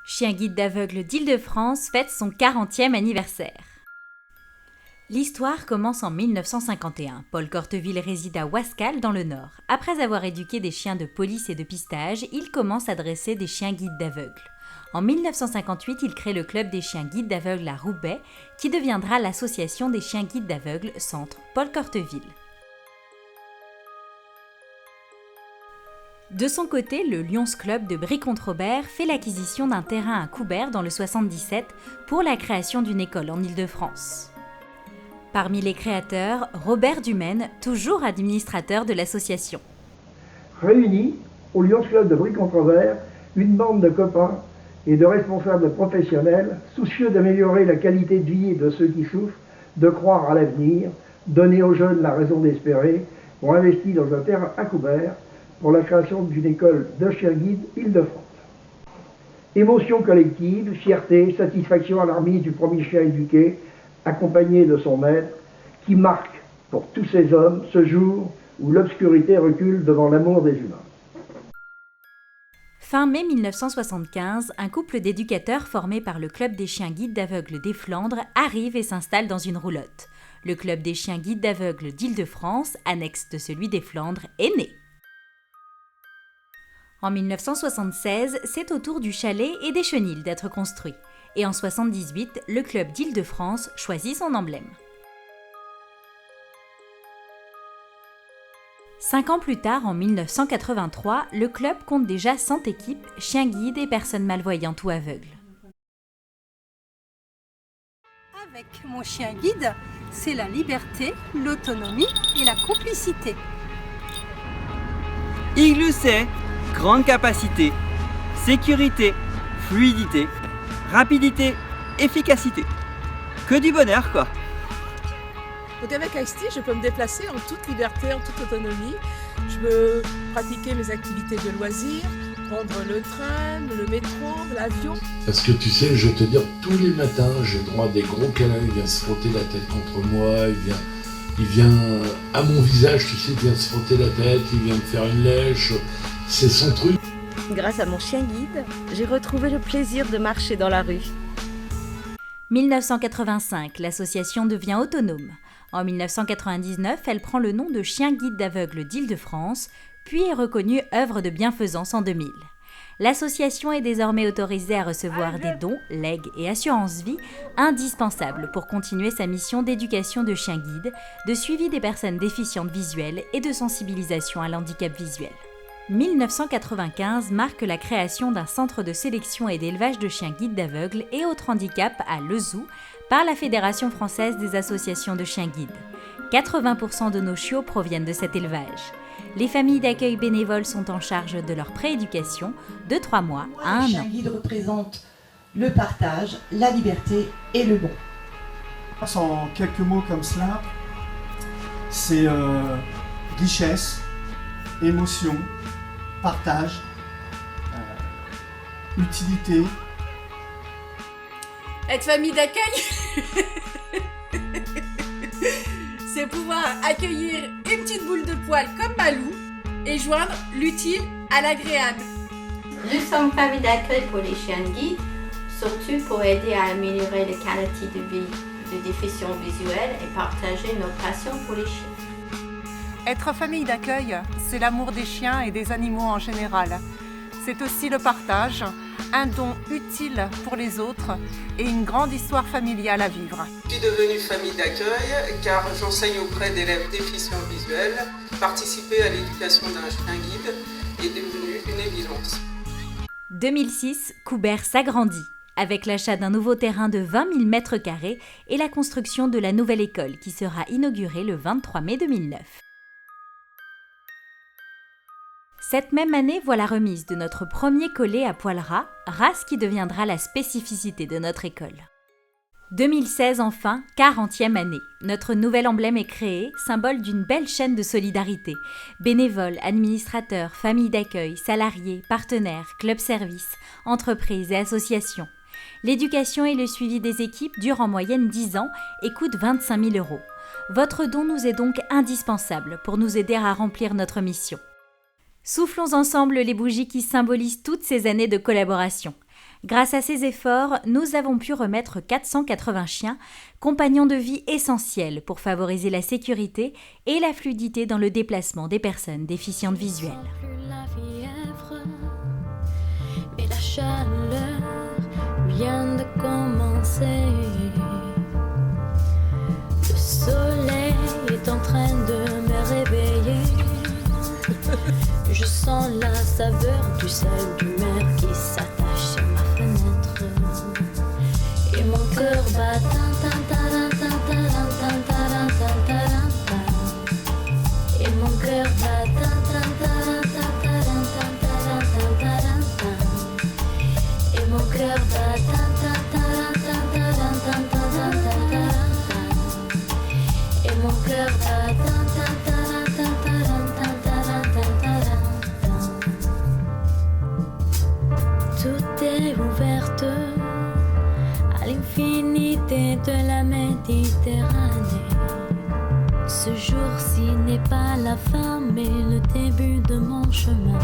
Chien guide d'aveugles d'Île-de-France fête son 40e anniversaire. L'histoire commence en 1951. Paul Corteville réside à Wascal dans le Nord. Après avoir éduqué des chiens de police et de pistage, il commence à dresser des chiens guides d'aveugles. En 1958, il crée le club des chiens guides d'aveugles à Roubaix, qui deviendra l'association des chiens guides d'aveugles Centre Paul Corteville. De son côté, le Lions Club de Brie-Comte-Robert fait l'acquisition d'un terrain à Coubert dans le 77 pour la création d'une école en Île-de-France. Parmi les créateurs, Robert Dumaine, toujours administrateur de l'association. Réunis au Lions Club de Brie-Comte-Robert, une bande de copains et de responsables professionnels soucieux d'améliorer la qualité de vie de ceux qui souffrent, de croire à l'avenir, donner aux jeunes la raison d'espérer, ont investi dans un terrain à Coubert pour la création d'une école de chiens guides Île-de-France. Émotion collective, fierté, satisfaction à la remise du premier chien éduqué, accompagné de son maître, qui marque pour tous ces hommes ce jour où l'obscurité recule devant l'amour des humains. Fin mai 1975, un couple d'éducateurs formé par le Club des chiens guides d'aveugles des Flandres arrive et s'installe dans une roulotte. Le Club des chiens guides d'aveugles d'Île-de-France, annexe de celui des Flandres, est né. En 1976, c'est au tour du chalet et des chenils d'être construit. Et en 1978, le Club d'Île-de-France choisit son emblème. 5 ans plus tard, en 1983, le club compte déjà 100 équipes, chiens guides et personnes malvoyantes ou aveugles. Avec mon chien guide, c'est la liberté, l'autonomie et la complicité. Igloo, c'est grande capacité, sécurité, fluidité, rapidité, efficacité. Que du bonheur, quoi. Donc avec Ice-T, je peux me déplacer en toute liberté, en toute autonomie. Je peux pratiquer mes activités de loisirs, prendre le train, le métro, l'avion. Parce que tu sais, je vais te dire, tous les matins, j'ai droit à des gros câlins, il vient se frotter la tête contre moi, il vient à mon visage, tu sais, il vient se frotter la tête, il vient me faire une lèche, c'est son truc. Grâce à mon chien guide, j'ai retrouvé le plaisir de marcher dans la rue. 1985, l'association devient autonome. En 1999, elle prend le nom de Chien guide d'aveugles d'Île-de-France, puis est reconnue œuvre de bienfaisance en 2000. L'association est désormais autorisée à recevoir des dons, legs et assurances-vie indispensables pour continuer sa mission d'éducation de chiens guides, de suivi des personnes déficientes visuelles et de sensibilisation à l'handicap visuel. 1995 marque la création d'un centre de sélection et d'élevage de chiens guides d'aveugles et autres handicaps à Lezou par la Fédération française des associations de chiens guides. 80% de nos chiots proviennent de cet élevage. Les familles d'accueil bénévoles sont en charge de leur prééducation de 3 mois à 1 an. Les chiens guides représentent le partage, la liberté et le bon. En quelques mots comme cela, c'est richesse, émotion, partage, utilité. Être famille d'accueil, c'est pouvoir accueillir une petite boule de poil comme Malou et joindre l'utile à l'agréable. Nous sommes famille d'accueil pour les chiens guides, surtout pour aider à améliorer la qualité de vie des déficients visuels et partager notre passion pour les chiens. Être famille d'accueil, c'est l'amour des chiens et des animaux en général. C'est aussi le partage, un don utile pour les autres et une grande histoire familiale à vivre. Je suis devenue famille d'accueil car j'enseigne auprès d'élèves déficients visuels. Participer à l'éducation d'un chien guide est devenu une évidence. 2006, Coubert s'agrandit avec l'achat d'un nouveau terrain de 20 000 m² et la construction de la nouvelle école qui sera inaugurée le 23 mai 2009. Cette même année voit la remise de notre premier collet à poil ras, race qui deviendra la spécificité de notre école. 2016 enfin, 40e année. Notre nouvel emblème est créé, symbole d'une belle chaîne de solidarité. Bénévoles, administrateurs, familles d'accueil, salariés, partenaires, clubs-services, entreprises et associations. L'éducation et le suivi des équipes durent en moyenne 10 ans et coûtent 25 000 €. Votre don nous est donc indispensable pour nous aider à remplir notre mission. Soufflons ensemble les bougies qui symbolisent toutes ces années de collaboration. Grâce à ces efforts, nous avons pu remettre 480 chiens, compagnons de vie essentiels pour favoriser la sécurité et la fluidité dans le déplacement des personnes déficientes visuelles. Mais la chaleur vient de commencer. Le soleil est en train de me réveiller. Je sens la saveur du sel du mer qui s'attache à ma fenêtre. Et mon cœur bat tan tan tan tan tan tan tan tan tan. Et mon cœur bat tan tan tan tan tan tan tan tan tan. Et mon cœur bat tan tan tan tan tan tan tan tan. Et mon cœur bat tan tan tan tan tan tan tan. Tout est ouverte à l'infinité de la Méditerranée. Ce jour-ci n'est pas la fin, mais le début de mon chemin.